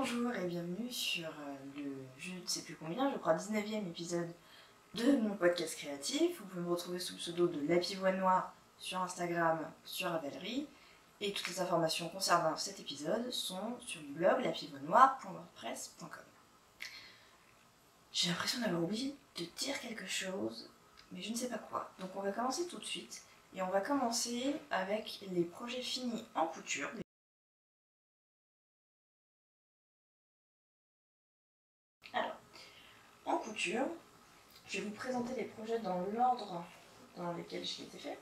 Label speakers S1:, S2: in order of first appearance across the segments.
S1: Bonjour et bienvenue sur je ne sais plus combien, je crois 19e épisode de mon podcast créatif. Vous pouvez me retrouver sous le pseudo de La Pivoine Noire sur Instagram, sur Ravelry. Et toutes les informations concernant cet épisode sont sur mon blog lapivoinenoire.wordpress.com. J'ai l'impression d'avoir oublié de dire quelque chose, mais je ne sais pas quoi. Donc on va commencer tout de suite. Et on va commencer avec les projets finis en couture. Alors, en couture, je vais vous présenter les projets dans l'ordre dans lequel je les ai faits.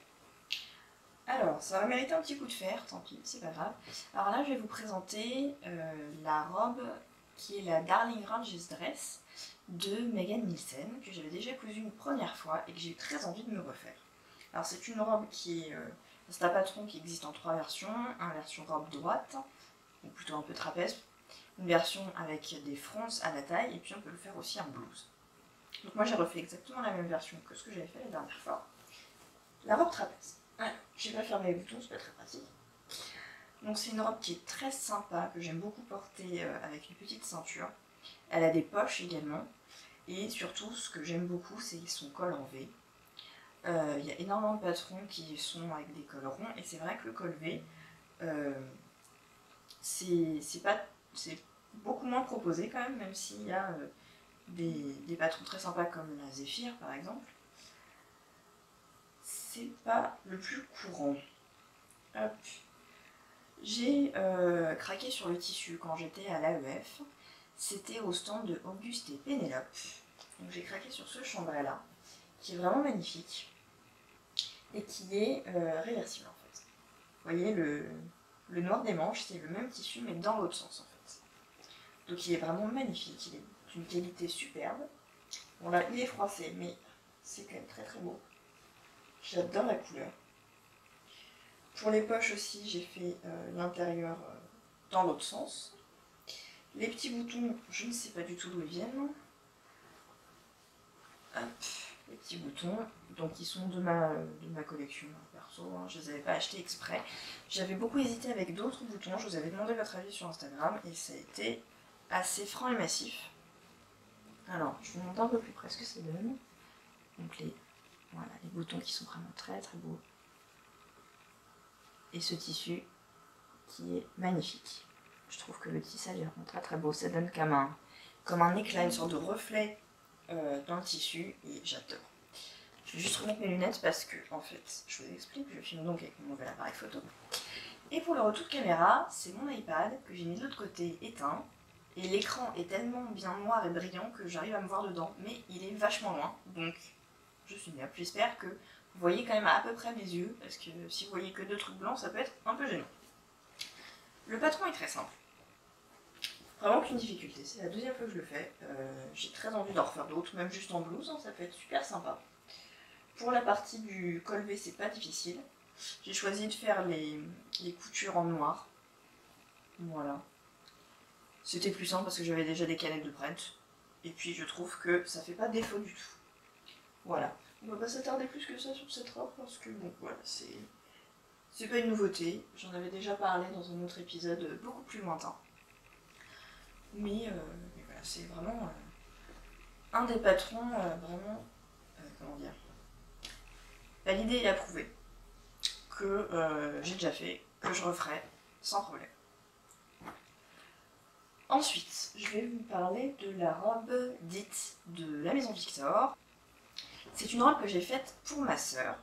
S1: Alors, ça va mériter un petit coup de fer, tant pis, c'est pas grave. Alors là, je vais vous présenter la robe qui est la Darling Ranges Dress de Megan Nielsen, que j'avais déjà cousue une première fois et que j'ai eu très envie de me refaire. Alors c'est une robe qui est... c'est un patron qui existe en 3 versions, une version robe droite, ou plutôt un peu trapèze, une version avec des fronces à la taille, et puis on peut le faire aussi en blouse. Donc moi j'ai refait exactement la même version que ce que j'avais fait la dernière fois. La robe trapèze. Alors, je vais pas fermer les boutons, c'est pas très pratique. Donc c'est une robe qui est très sympa, que j'aime beaucoup porter avec une petite ceinture. Elle a des poches également, et surtout ce que j'aime beaucoup c'est son col en V. Il y a énormément de patrons qui sont avec des cols ronds, et c'est vrai que le col V, c'est beaucoup moins proposé quand même s'il y a des patrons très sympas comme la Zéphyr par exemple. C'est pas le plus courant. Hop. J'ai craqué sur le tissu quand j'étais à l'AEF. C'était au stand de Auguste et Pénélope. Donc j'ai craqué sur ce chambray là, qui est vraiment magnifique et qui est réversible en fait. Vous voyez le noir des manches, c'est le même tissu mais dans l'autre sens en fait. Donc il est vraiment magnifique, il est d'une qualité superbe. Bon là il est froissé mais c'est quand même très très beau. J'adore la couleur. Pour les poches aussi j'ai fait l'intérieur dans l'autre sens. Les petits boutons, je ne sais pas du tout d'où ils viennent. Hop, les petits boutons, donc ils sont de ma collection perso, hein. Je ne les avais pas achetés exprès. J'avais beaucoup hésité avec d'autres boutons, je vous avais demandé votre avis sur Instagram et ça a été assez franc et massif. Alors, je vous montre un peu plus près ce que ça donne. Donc voilà, les boutons qui sont vraiment très très beaux. Et ce tissu qui est magnifique. Je trouve que le tissage est vraiment très très beau, ça donne comme un éclat, une sorte de reflet dans le tissu et j'adore. Je vais juste remettre mes lunettes parce que, en fait, je vous explique, je filme donc avec mon nouvel appareil photo. Et pour le retour de caméra, c'est mon iPad que j'ai mis de l'autre côté éteint. Et l'écran est tellement bien noir et brillant que j'arrive à me voir dedans, mais il est vachement loin, donc je suis mieux. J'espère que vous voyez quand même à peu près mes yeux, parce que si vous voyez que 2 trucs blancs, ça peut être un peu gênant. Le patron est très simple. Vraiment aucune difficulté, c'est la 2e fois que je le fais. J'ai très envie d'en refaire d'autres, même juste en blouse, hein, ça peut être super sympa. Pour la partie du col V, c'est pas difficile. J'ai choisi de faire les coutures en noir. Voilà. C'était plus simple parce que j'avais déjà des canettes de prête. Et puis je trouve que ça fait pas défaut du tout. Voilà. On va pas s'attarder plus que ça sur cette robe parce que bon, voilà, c'est pas une nouveauté. J'en avais déjà parlé dans un autre épisode beaucoup plus lointain. Mais voilà, c'est vraiment un des patrons vraiment, comment dire, validé et approuvé, que j'ai déjà fait, que je referai sans problème. Ensuite, je vais vous parler de la robe dite de la maison Victor. C'est une robe que j'ai faite pour ma sœur,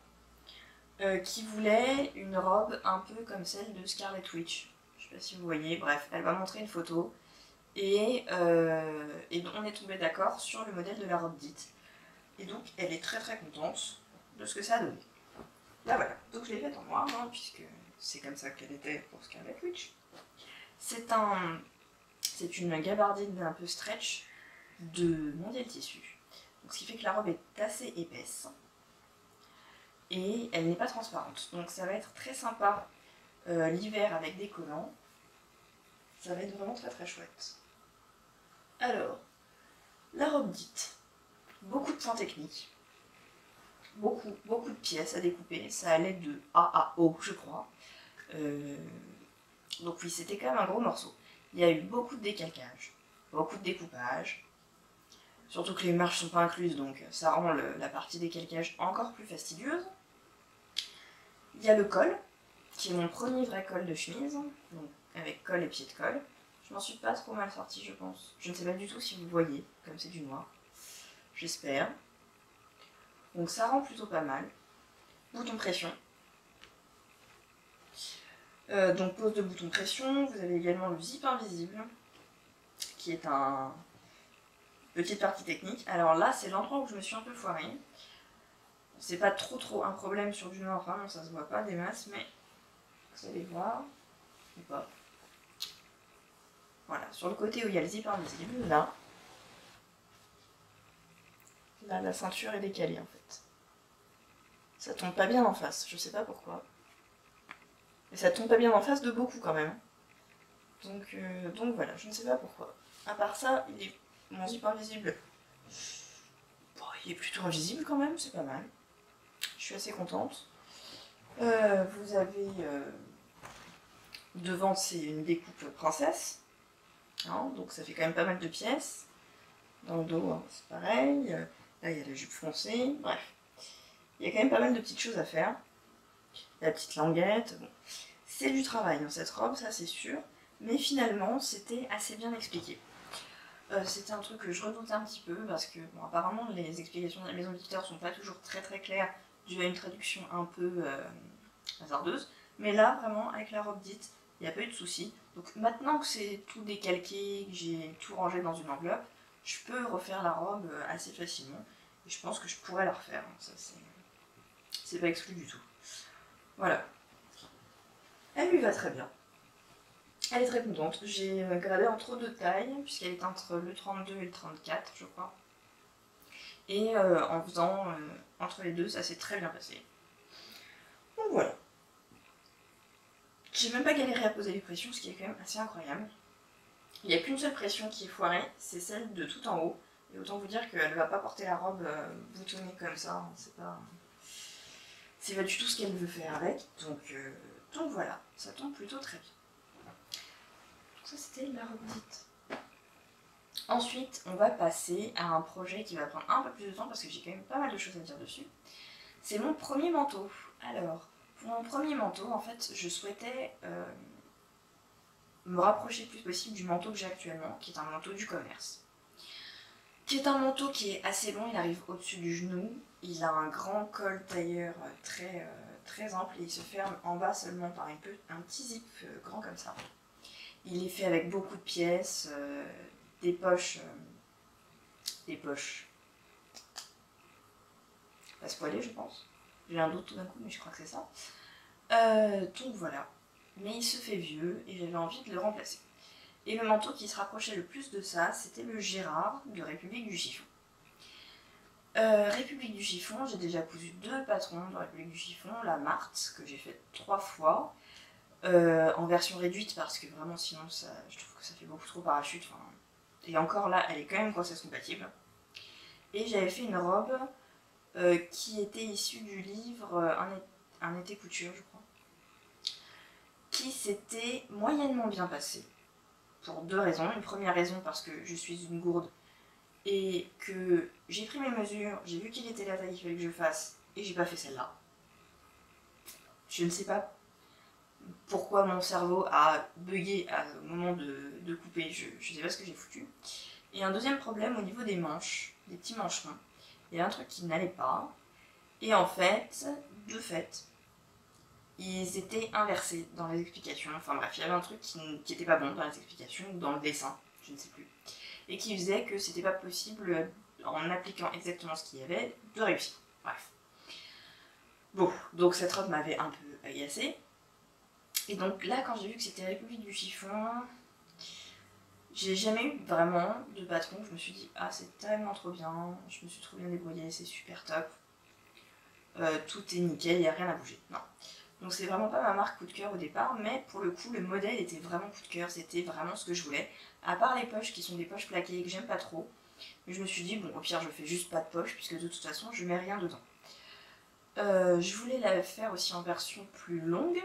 S1: qui voulait une robe un peu comme celle de Scarlet Witch. Je sais pas si vous voyez, bref, elle m'a montré une photo. Et on est tombé d'accord sur le modèle de la robe dite. Et donc elle est très très contente de ce que ça a donné. Là voilà, donc je l'ai faite en noir, hein, puisque c'est comme ça qu'elle était pour Scarlet Witch. C'est une gabardine un peu stretch de Mondial Tissu. Donc ce qui fait que la robe est assez épaisse. Et elle n'est pas transparente. Donc ça va être très sympa l'hiver avec des collants. Ça va être vraiment très très chouette. Alors, la robe dite. Beaucoup de points techniques. Beaucoup de pièces à découper. Ça allait de A à O, je crois. Donc oui, c'était quand même un gros morceau. Il y a eu beaucoup de décalcage, beaucoup de découpage, surtout que les marches sont pas incluses, donc ça rend la partie décalcage encore plus fastidieuse. Il y a le col, qui est mon premier vrai col de chemise, donc avec col et pied de col. Je m'en suis pas trop mal sortie, je pense. Je ne sais pas du tout si vous voyez, comme c'est du noir. J'espère. Donc ça rend plutôt pas mal. Bouton pression. Donc pose de bouton pression. Vous avez également le zip invisible, qui est une petite partie technique. Alors là, c'est l'endroit où je me suis un peu foirée. C'est pas trop un problème sur du noir, vraiment ça se voit pas des masses, mais vous allez voir, ou pas. Voilà, sur le côté où il y a le zip invisible, là, la ceinture est décalée en fait. Ça tombe pas bien en face, je sais pas pourquoi. Mais ça tombe pas bien en face de beaucoup quand même. Donc voilà, je ne sais pas pourquoi. À part ça, mon zip invisible, bon, il est plutôt invisible quand même, c'est pas mal. Je suis assez contente. Vous avez devant, c'est une découpe princesse. Hein, donc ça fait quand même pas mal de pièces. Dans le dos, hein, c'est pareil. Là, il y a la jupe foncée. Bref, il y a quand même pas mal de petites choses à faire. La petite languette. Bon. C'est du travail, hein, cette robe, ça c'est sûr. Mais finalement, c'était assez bien expliqué. C'était un truc que je redoutais un petit peu parce que, bon, apparemment, les explications de la maison d'éditeur sont pas toujours très claires, dû à une traduction un peu hasardeuse. Mais là, vraiment, avec la robe dite, il n'y a pas eu de souci. Donc maintenant que c'est tout décalqué, que j'ai tout rangé dans une enveloppe, je peux refaire la robe assez facilement. Et je pense que je pourrais la refaire. Hein. Ça, c'est pas exclu du tout. Voilà. Elle lui va très bien. Elle est très contente. J'ai gradé en trop de tailles, puisqu'elle est entre le 32 et le 34, je crois. Et en faisant entre les deux, ça s'est très bien passé. Donc voilà. J'ai même pas galéré à poser les pressions, ce qui est quand même assez incroyable. Il n'y a qu'une seule pression qui est foirée, c'est celle de tout en haut. Et autant vous dire qu'elle ne va pas porter la robe boutonnée comme ça, hein. C'est pas du tout ce qu'elle veut faire avec. Donc voilà, ça tombe plutôt très bien. Donc ça c'était la robe dite. Ensuite, on va passer à un projet qui va prendre un peu plus de temps parce que j'ai quand même pas mal de choses à dire dessus. C'est mon premier manteau. Alors, pour mon premier manteau, en fait, je souhaitais me rapprocher le plus possible du manteau que j'ai actuellement, qui est un manteau du commerce. Qui est un manteau qui est assez long, il arrive au-dessus du genou, il a un grand col tailleur très ample et il se ferme en bas seulement par un petit zip grand comme ça. Il est fait avec beaucoup de pièces, des poches pas spoilées je pense. J'ai un doute tout d'un coup mais je crois que c'est ça. Donc voilà, mais il se fait vieux et j'avais envie de le remplacer. Et le manteau qui se rapprochait le plus de ça, c'était le Gérard de République du Chiffon. République du Chiffon, j'ai déjà cousu 2 patrons de République du Chiffon, la Marthe, que j'ai faite 3 fois, en version réduite parce que vraiment sinon je trouve que ça fait beaucoup trop parachute. Enfin, et encore là, elle est quand même grossesse compatible. Et j'avais fait une robe qui était issue du livre Un été couture, je crois, qui s'était moyennement bien passé. Pour 2 raisons. Une première raison parce que je suis une gourde et que j'ai pris mes mesures, j'ai vu qu'il était la taille qu'il fallait que je fasse et j'ai pas fait celle-là. Je ne sais pas pourquoi mon cerveau a bugué au moment de couper, je sais pas ce que j'ai foutu. Et un deuxième problème au niveau des manches, des petits mancherons. Il y a un truc qui n'allait pas et en fait, de fait, ils étaient inversés dans les explications. Enfin bref, il y avait un truc qui était pas bon dans les explications ou dans le dessin, je ne sais plus. Et qui faisait que c'était pas possible, en appliquant exactement ce qu'il y avait, de réussir. Bref. Bon, donc cette robe m'avait un peu agacée. Et donc là, quand j'ai vu que c'était République du Chiffon, j'ai jamais eu vraiment de patron. Je me suis dit, ah c'est tellement trop bien, je me suis trop bien débrouillée, c'est super top. Tout est nickel, il n'y a rien à bouger. Non. Donc c'est vraiment pas ma marque coup de cœur au départ, mais pour le coup le modèle était vraiment coup de cœur, c'était vraiment ce que je voulais. À part les poches qui sont des poches plaquées que j'aime pas trop, mais je me suis dit bon au pire je fais juste pas de poche puisque de toute façon je mets rien dedans. Je voulais la faire aussi en version plus longue,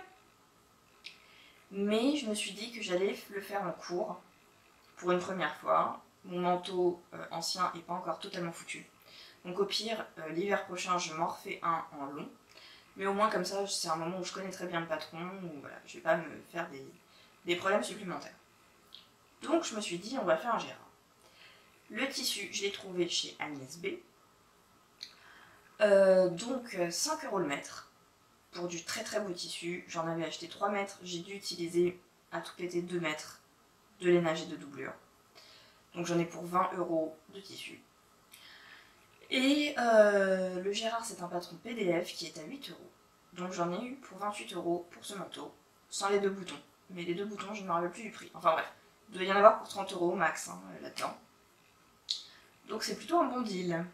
S1: Mais je me suis dit que j'allais le faire en court, pour une première fois. Mon manteau ancien n'est pas encore totalement foutu. Donc au pire, l'hiver prochain, je m'en refais un en long. Mais au moins comme ça, c'est un moment où je connais très bien le patron, où voilà, je vais pas me faire des problèmes supplémentaires. Donc je me suis dit, on va faire un Gérard. Le tissu, je l'ai trouvé chez Agnès B. Donc 5 € le mètre, pour du très très beau tissu. J'en avais acheté 3 mètres, j'ai dû utiliser à tout péter 2 mètres de lainage et de doublure. Donc j'en ai pour 20 € de tissu. Et le Gérard, c'est un patron PDF qui est à 8 €. Donc j'en ai eu pour 28 € pour ce manteau, sans les 2 boutons. Mais les 2 boutons, je ne me rappelle plus du prix. Enfin bref, il doit y en avoir pour 30 € max hein, là-dedans. Donc c'est plutôt un bon deal.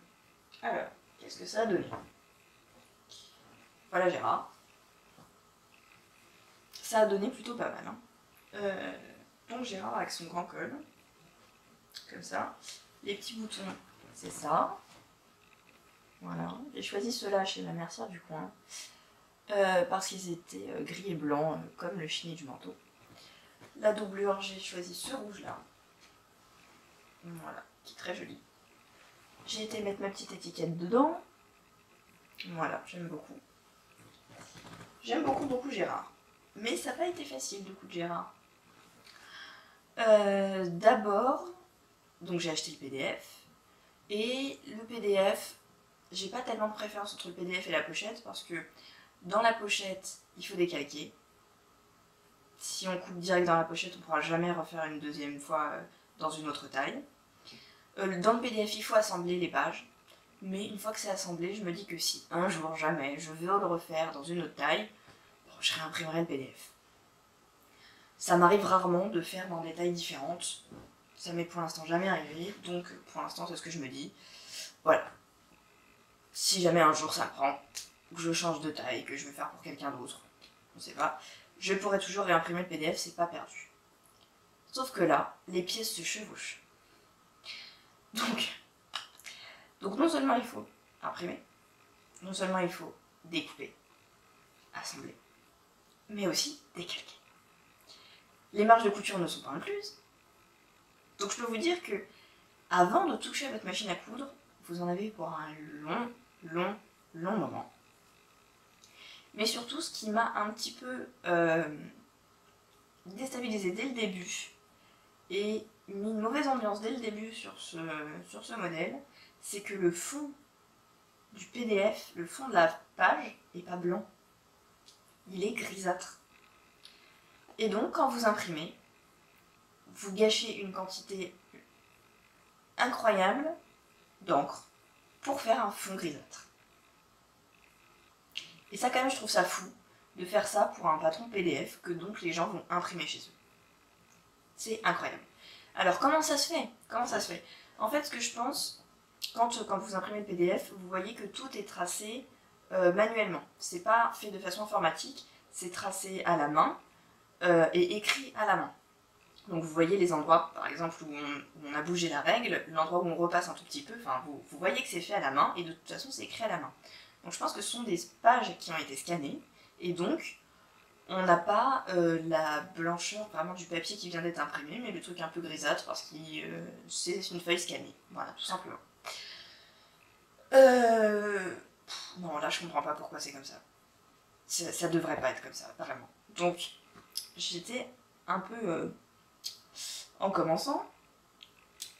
S1: Alors, qu'est-ce que ça a donné? Voilà Gérard. Ça a donné plutôt pas mal. Hein. Donc Gérard avec son grand col. Comme ça. Les petits boutons, c'est ça. Voilà. J'ai choisi ceux-là chez la mercière du coin. Parce qu'ils étaient gris et blancs, comme le chigné du manteau. La doublure, j'ai choisi ce rouge-là. Voilà, qui est très joli. J'ai été mettre ma petite étiquette dedans. Voilà, j'aime beaucoup. J'aime beaucoup, beaucoup Gérard. Mais ça n'a pas été facile, du coup, de Gérard. D'abord, donc j'ai acheté le PDF. Et le PDF, j'ai pas tellement de préférence entre le PDF et la pochette, parce que dans la pochette, il faut décalquer. Si on coupe direct dans la pochette, on ne pourra jamais refaire une deuxième fois dans une autre taille. Dans le PDF, il faut assembler les pages. Mais une fois que c'est assemblé, je me dis que si un jour, jamais, je veux le refaire dans une autre taille, je réimprimerai le PDF. Ça m'arrive rarement de faire dans des tailles différentes. Ça m'est pour l'instant jamais arrivé, donc pour l'instant c'est ce que je me dis. Voilà. Si jamais un jour ça prend, que je change de taille, que je veux faire pour quelqu'un d'autre, on sait pas, je pourrais toujours réimprimer le PDF, c'est pas perdu. Sauf que là, les pièces se chevauchent. Donc non seulement il faut imprimer, non seulement il faut découper, assembler, mais aussi décalquer. Les marges de couture ne sont pas incluses. Donc je peux vous dire que avant de toucher à votre machine à coudre, vous en avez pour un long moment. Mais surtout, ce qui m'a un petit peu déstabilisée dès le début et mis une mauvaise ambiance dès le début sur ce modèle, c'est que le fond du PDF, le fond de la page, n'est pas blanc. Il est grisâtre. Et donc, quand vous imprimez, vous gâchez une quantité incroyable d'encre pour faire un fond grisâtre. Et ça, quand même, je trouve ça fou de faire ça pour un patron PDF que donc les gens vont imprimer chez eux. C'est incroyable. Alors, comment ça se fait? En fait, ce que je pense, quand vous imprimez le PDF, vous voyez que tout est tracé manuellement. C'est pas fait de façon informatique, c'est tracé à la main et écrit à la main. Donc vous voyez les endroits, par exemple, où on a bougé la règle, l'endroit où on repasse un tout petit peu, enfin vous voyez que c'est fait à la main, et de toute façon c'est écrit à la main. Donc je pense que ce sont des pages qui ont été scannées, et donc on n'a pas la blancheur vraiment du papier qui vient d'être imprimé, mais le truc un peu grisâtre parce que c'est une feuille scannée, voilà, tout simplement. Non, là je comprends pas pourquoi c'est comme ça. Ça devrait pas être comme ça, vraiment. Donc j'étais un peu... En commençant,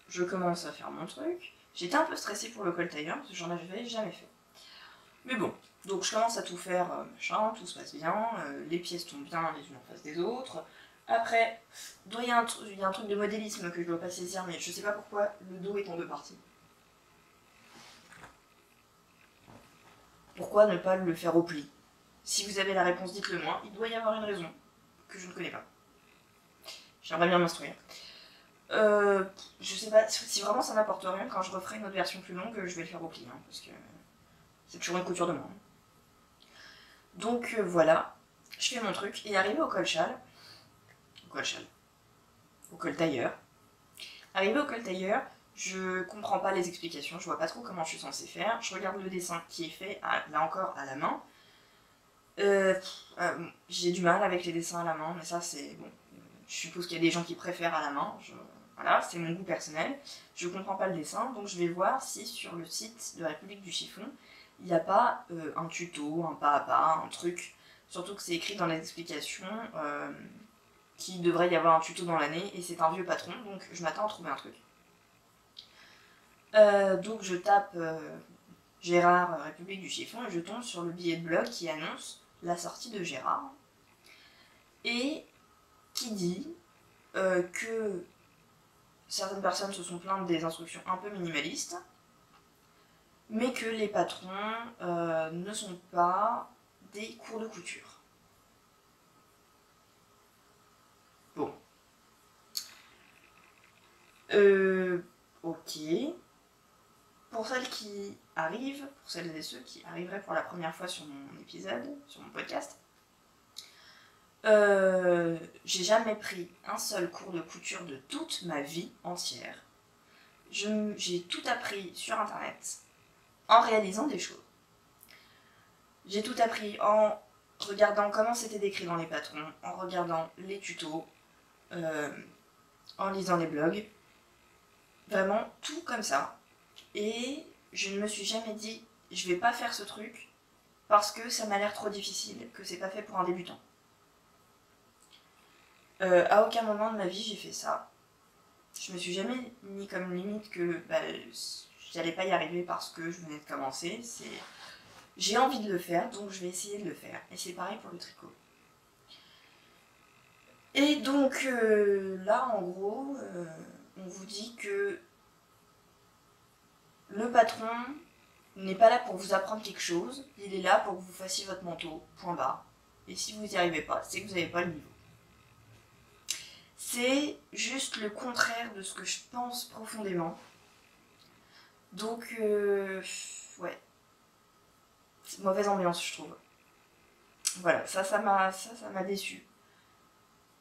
S1: je commence à faire mon truc. J'étais un peu stressée pour le col tailleur, parce que j'en avais jamais fait. Mais bon, donc je commence à tout faire, machin, tout se passe bien, les pièces tombent bien les unes en face des autres. Après, il y a un truc de modélisme que je dois pas saisir, mais je sais pas pourquoi le dos est en deux parties. Pourquoi ne pas le faire au pli? Si vous avez la réponse, dites-le moi. Il doit y avoir une raison que je ne connais pas. J'aimerais bien m'instruire. Je sais pas, si vraiment ça n'apporte rien, quand je referai une autre version plus longue, je vais le faire au pli, hein, parce que c'est toujours une couture de moins. Donc voilà, je fais mon truc, et arrivé au col tailleur, je comprends pas les explications, je vois pas trop comment je suis censée faire, je regarde le dessin qui est fait, là encore, à la main, J'ai du mal avec les dessins à la main, mais ça c'est bon. Je suppose qu'il y a des gens qui préfèrent à la main. Voilà, c'est mon goût personnel. Je comprends pas le dessin, donc je vais voir si sur le site de la République du Chiffon, il n'y a pas un tuto, un pas à pas, un truc. Surtout que c'est écrit dans les explications qu'il devrait y avoir un tuto dans l'année, et c'est un vieux patron, donc je m'attends à trouver un truc. Donc je tape Gérard République du Chiffon et je tombe sur le billet de blog qui annonce la sortie de Gérard et qui dit que certaines personnes se sont plaintes des instructions un peu minimalistes, mais que les patrons ne sont pas des cours de couture. Bon. Ok. Pour celles qui arrivent, pour celles et ceux qui arriveraient pour la première fois sur mon épisode, sur mon podcast, j'ai jamais pris un seul cours de couture de toute ma vie entière. J'ai tout appris sur internet en réalisant des choses. J'ai tout appris en regardant comment c'était décrit dans les patrons, en regardant les tutos, en lisant les blogs. Vraiment tout comme ça. Et je ne me suis jamais dit je vais pas faire ce truc parce que ça m'a l'air trop difficile, que c'est pas fait pour un débutant. À aucun moment de ma vie j'ai fait ça. Je me suis jamais mis comme limite que j'allais pas y arriver parce que je venais de commencer. J'ai envie de le faire, donc je vais essayer de le faire. Et c'est pareil pour le tricot. Et donc là, en gros, on vous dit que le patron n'est pas là pour vous apprendre quelque chose, il est là pour que vous fassiez votre manteau, point barre. Et si vous n'y arrivez pas, c'est que vous n'avez pas le niveau. C'est juste le contraire de ce que je pense profondément. Donc, ouais. C'est mauvaise ambiance, je trouve. Voilà, ça m'a déçu.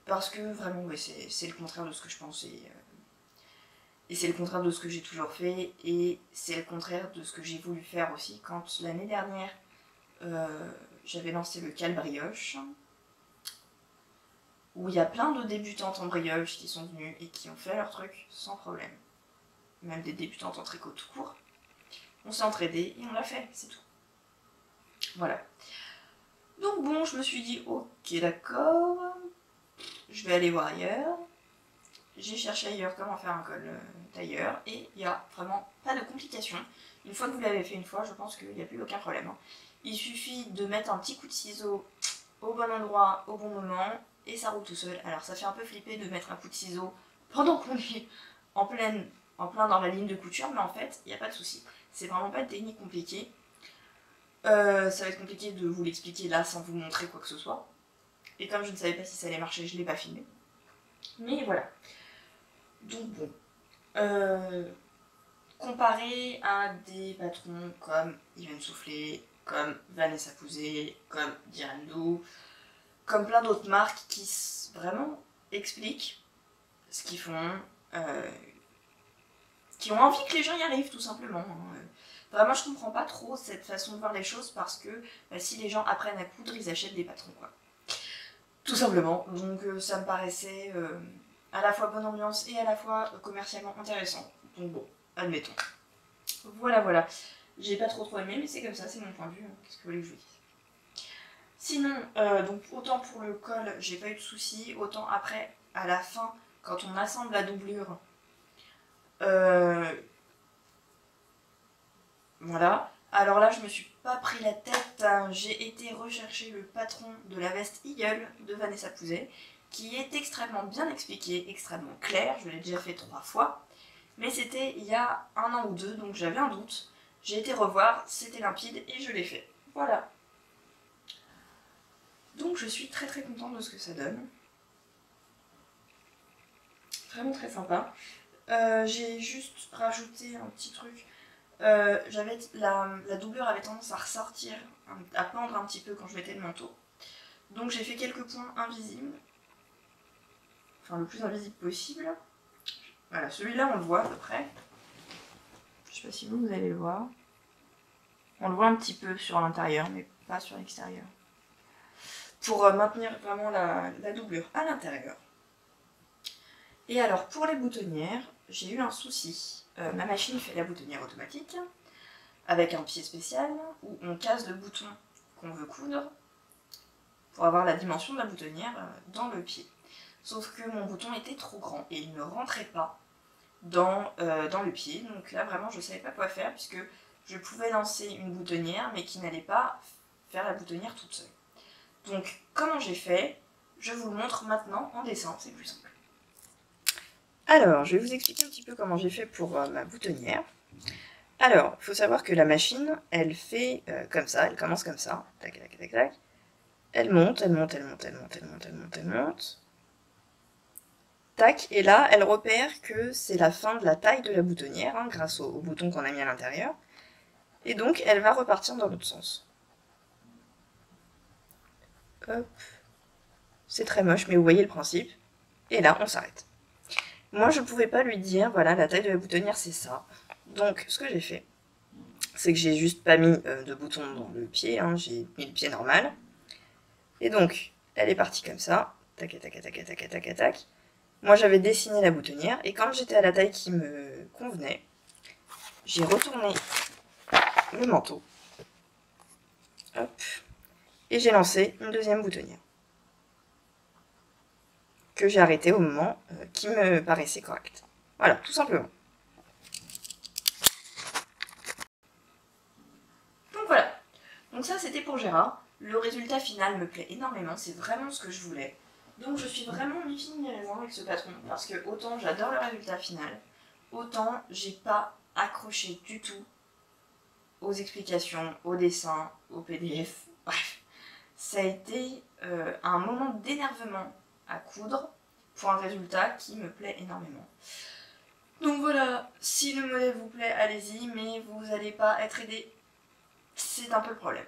S1: Parce que vraiment, ouais, c'est le contraire de ce que je pensais. Et c'est le contraire de ce que j'ai toujours fait. Et c'est le contraire de ce que j'ai voulu faire aussi quand l'année dernière, j'avais lancé le Cal Brioche. Où il y a plein de débutantes en brioche qui sont venues et qui ont fait leur truc sans problème. Même des débutantes en tricot tout court. On s'est entraidés et on l'a fait, c'est tout. Voilà. Donc bon, je me suis dit, ok d'accord, je vais aller voir ailleurs. J'ai cherché ailleurs comment faire un col tailleur et il n'y a vraiment pas de complications. Une fois que vous l'avez fait une fois, je pense qu'il n'y a plus aucun problème. Il suffit de mettre un petit coup de ciseau au bon endroit, au bon moment, et ça roule tout seul. Alors ça fait un peu flipper de mettre un coup de ciseau pendant qu'on est en plein dans la ligne de couture, mais en fait, il n'y a pas de souci. C'est vraiment pas une technique compliquée. Ça va être compliqué de vous l'expliquer là sans vous montrer quoi que ce soit. Et comme je ne savais pas si ça allait marcher, je ne l'ai pas filmé. Mais voilà. Donc bon. Comparé à des patrons comme Yvan Soufflé, comme Vanessa Pouzet, comme Dirandou, comme plein d'autres marques qui vraiment expliquent ce qu'ils font, qui ont envie que les gens y arrivent tout simplement. Vraiment, je comprends pas trop cette façon de voir les choses parce que si les gens apprennent à coudre, ils achètent des patrons, quoi. Tout simplement. Donc ça me paraissait à la fois bonne ambiance et à la fois commercialement intéressant. Donc bon, admettons. Voilà. J'ai pas trop aimé, mais c'est comme ça, c'est mon point de vue. Qu'est-ce que vous voulez que je vous dise? Sinon, donc autant pour le col, j'ai pas eu de soucis, autant après, à la fin, quand on assemble la doublure, voilà. Alors là, je me suis pas pris la tête, hein. J'ai été rechercher le patron de la veste Eagle de Vanessa Pouzet, qui est extrêmement bien expliqué, extrêmement clair, je l'ai déjà fait 3 fois, mais c'était il y a 1 an ou 2, donc j'avais un doute. J'ai été revoir, c'était limpide et je l'ai fait. Voilà. Donc je suis très contente de ce que ça donne. Vraiment très sympa. J'ai juste rajouté un petit truc. La doublure avait tendance à ressortir, à pendre un petit peu quand je mettais le manteau. Donc j'ai fait quelques points invisibles. Enfin le plus invisible possible. Voilà, celui-là on le voit à peu près. Je sais pas si vous allez le voir. On le voit un petit peu sur l'intérieur, mais pas sur l'extérieur. pour maintenir vraiment la doublure à l'intérieur. Et alors pour les boutonnières, j'ai eu un souci. Ma machine fait la boutonnière automatique, avec un pied spécial, où on casse le bouton qu'on veut coudre, pour avoir la dimension de la boutonnière dans le pied. Sauf que mon bouton était trop grand, et il ne rentrait pas dans le pied. Donc là vraiment je ne savais pas quoi faire, puisque je pouvais lancer une boutonnière, mais qui n'allait pas faire la boutonnière toute seule. Donc comment j'ai fait? Je vous le montre maintenant en dessin, c'est plus simple. Alors, je vais vous expliquer un petit peu comment j'ai fait pour ma boutonnière. Alors, il faut savoir que la machine, elle fait comme ça, elle commence comme ça, tac, tac, tac, tac. Elle monte, elle monte, elle monte, elle monte, elle monte, elle monte, elle monte. Tac, et là, elle repère que c'est la fin de la taille de la boutonnière, hein, grâce au bouton qu'on a mis à l'intérieur. Et donc, elle va repartir dans l'autre sens. Hop. C'est très moche, mais vous voyez le principe. Et là, on s'arrête. Moi, je ne pouvais pas lui dire, voilà, la taille de la boutonnière, c'est ça. Donc, ce que j'ai fait, c'est que j'ai juste pas mis de bouton dans le pied, hein, j'ai mis le pied normal. Et donc, elle est partie comme ça. Tac, tac, tac, tac, tac, tac. Moi, j'avais dessiné la boutonnière, et quand j'étais à la taille qui me convenait, j'ai retourné le manteau. Hop. Et j'ai lancé une deuxième boutonnière, que j'ai arrêtée au moment qui me paraissait correct. Voilà, tout simplement. Donc voilà. Donc ça, c'était pour Gérard. Le résultat final me plaît énormément, c'est vraiment ce que je voulais. Donc je suis vraiment mi-figue mi-raisin avec ce patron, parce que autant j'adore le résultat final, autant j'ai pas accroché du tout aux explications, aux dessins, au PDF, bref. Ça a été un moment d'énervement à coudre pour un résultat qui me plaît énormément. Donc voilà, si le modèle vous plaît, allez-y, mais vous n'allez pas être aidé. C'est un peu le problème.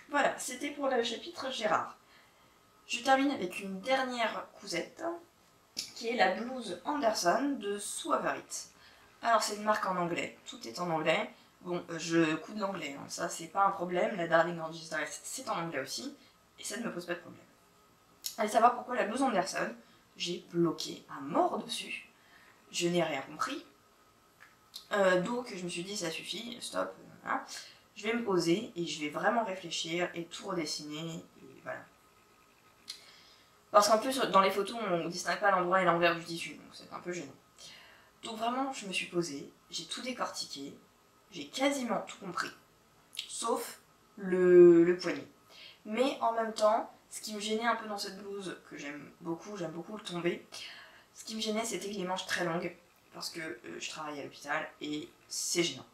S1: Voilà, c'était pour le chapitre Gérard. Je termine avec une dernière cousette, qui est la blouse Anderson de Sue Averit. Alors c'est une marque en anglais, tout est en anglais. Bon, je couds de l'anglais, hein, ça c'est pas un problème, la Darling Gorgeous Dress c'est en anglais aussi, et ça ne me pose pas de problème. Allez savoir pourquoi la blouse Anderson, j'ai bloqué à mort dessus, je n'ai rien compris, donc je me suis dit ça suffit, stop, hein. Je vais me poser et je vais vraiment réfléchir et tout redessiner, et voilà. Parce qu'en plus, dans les photos, on ne distingue pas l'endroit et l'envers du tissu, donc c'est un peu gênant. Donc vraiment, je me suis posée, j'ai tout décortiqué, j'ai quasiment tout compris, sauf le poignet. Mais en même temps, ce qui me gênait un peu dans cette blouse, que j'aime beaucoup le tombé, ce qui me gênait, c'était les manches très longues, parce que je travaille à l'hôpital et c'est gênant.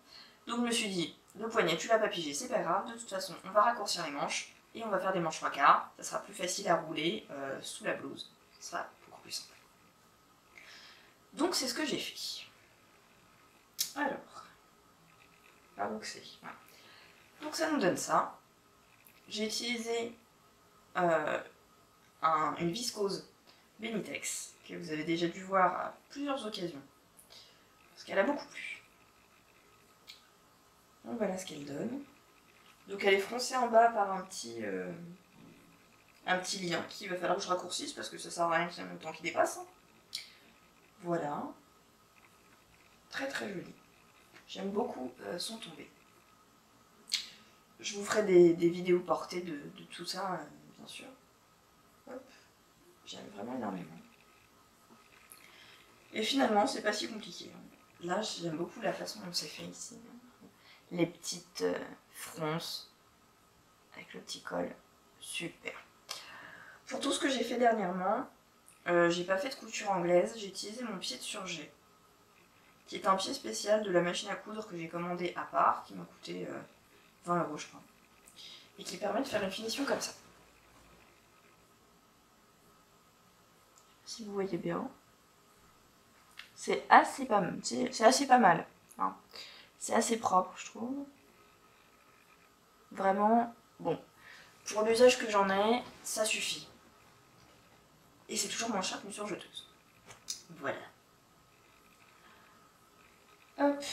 S1: Donc je me suis dit, le poignet, tu l'as pas pigé, c'est pas grave, de toute façon, on va raccourcir les manches, et on va faire des manches 3/4, ça sera plus facile à rouler sous la blouse, ça sera beaucoup plus simple. Donc c'est ce que j'ai fait. Alors, la boucler, voilà. Donc ça nous donne ça. J'ai utilisé une viscose Benitex, que vous avez déjà dû voir à plusieurs occasions, parce qu'elle a beaucoup plu. Donc voilà ce qu'elle donne. Donc elle est froncée en bas par un petit lien qu'il va falloir que je raccourcisse parce que ça sert à rien qu'il y ait un temps qui dépasse. Voilà. Très très joli. J'aime beaucoup son tombé. Je vous ferai des vidéos portées de tout ça, bien sûr. Hop. J'aime vraiment énormément. Et finalement, c'est pas si compliqué. Là, j'aime beaucoup la façon dont c'est fait ici. Les petites fronces avec le petit col. Super. Pour tout ce que j'ai fait dernièrement, j'ai pas fait de couture anglaise, j'ai utilisé mon pied de surjet, qui est un pied spécial de la machine à coudre que j'ai commandé à part, qui m'a coûté 20 € je crois, et qui permet de faire une finition comme ça. Si vous voyez bien, c'est assez pas mal, hein. C'est assez propre je trouve. Vraiment, bon, pour l'usage que j'en ai, ça suffit. Et c'est toujours moins cher qu'une surjeteuse. Voilà. Hop.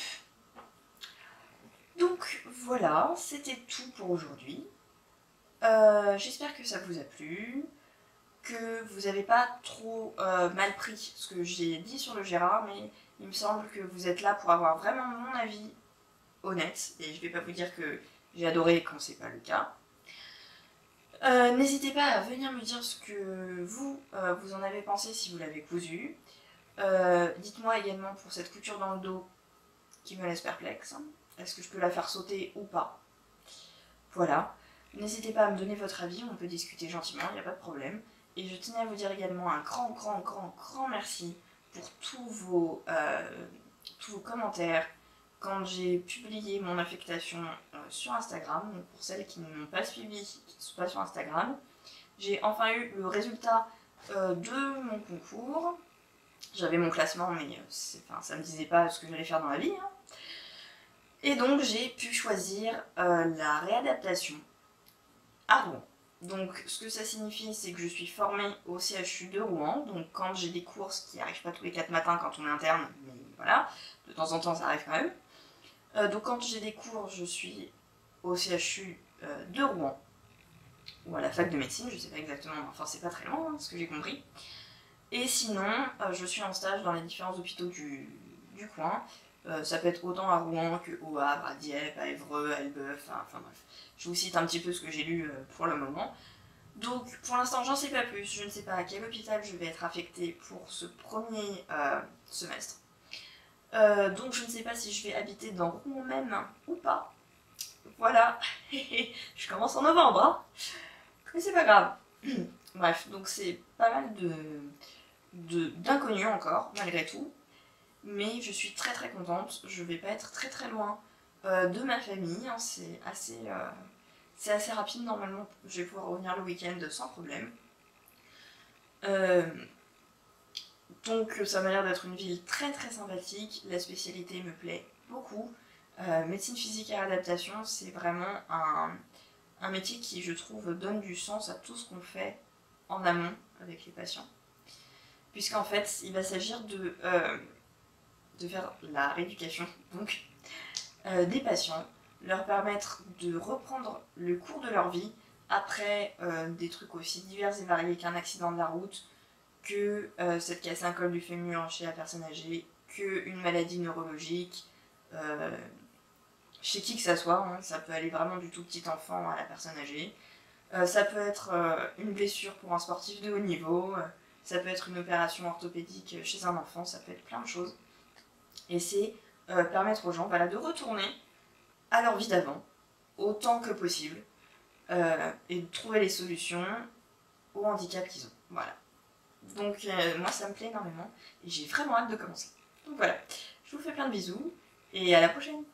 S1: Donc voilà, c'était tout pour aujourd'hui. J'espère que ça vous a plu, que vous n'avez pas trop mal pris ce que j'ai dit sur le Gérard, mais il me semble que vous êtes là pour avoir vraiment mon avis honnête, et je vais pas vous dire que j'ai adoré quand c'est pas le cas. N'hésitez pas à venir me dire ce que vous en avez pensé si vous l'avez cousu. Dites-moi également pour cette couture dans le dos qui me laisse perplexe. Est-ce que je peux la faire sauter ou pas? Voilà. N'hésitez pas à me donner votre avis, on peut discuter gentiment, il n'y a pas de problème. Et je tenais à vous dire également un grand merci pour tous vos commentaires quand j'ai publié mon affectation sur Instagram. Donc pour celles qui ne m'ont pas suivi, qui ne sont pas sur Instagram, j'ai enfin eu le résultat de mon concours. J'avais mon classement, mais ça ne me disait pas ce que j'allais faire dans la vie. Hein. Et donc j'ai pu choisir la réadaptation à Rouen. Donc ce que ça signifie, c'est que je suis formée au CHU de Rouen. Donc quand j'ai des courses qui n'arrivent pas tous les 4 matins quand on est interne, mais voilà, de temps en temps ça arrive quand même. Donc quand j'ai des cours, je suis au CHU de Rouen, ou à la fac de médecine, je sais pas exactement, enfin c'est pas très loin, hein, ce que j'ai compris. Et sinon, je suis en stage dans les différents hôpitaux du coin. Ça peut être autant à Rouen qu'au Havre, à Dieppe, à Évreux, à Elbeuf, enfin bref. Je vous cite un petit peu ce que j'ai lu pour le moment. Donc pour l'instant j'en sais pas plus, je ne sais pas à quel hôpital je vais être affectée pour ce premier semestre. Donc je ne sais pas si je vais habiter dans Rouen même ou pas. Voilà, je commence en novembre, hein. Mais c'est pas grave. Bref, donc c'est pas mal d'inconnus encore, malgré tout. Mais je suis très contente, je vais pas être très loin de ma famille, hein. C'est assez rapide normalement, je vais pouvoir revenir le week-end sans problème. Donc ça m'a l'air d'être une ville très sympathique, la spécialité me plaît beaucoup. Médecine physique et réadaptation, c'est vraiment un métier qui, je trouve, donne du sens à tout ce qu'on fait en amont avec les patients. Puisqu'en fait, il va s'agir de faire la rééducation donc, des patients, leur permettre de reprendre le cours de leur vie après des trucs aussi divers et variés qu'un accident de la route, que cette casse un col du fémur chez la personne âgée, qu'une maladie neurologique, chez qui que ça soit, hein, ça peut aller vraiment du tout petit enfant à la personne âgée. Ça peut être une blessure pour un sportif de haut niveau, ça peut être une opération orthopédique chez un enfant, ça peut être plein de choses. Et c'est permettre aux gens de retourner à leur vie d'avant, autant que possible, et de trouver les solutions au handicap qu'ils ont. Voilà. Donc moi ça me plaît énormément, et j'ai vraiment hâte de commencer. Donc voilà, je vous fais plein de bisous, et à la prochaine!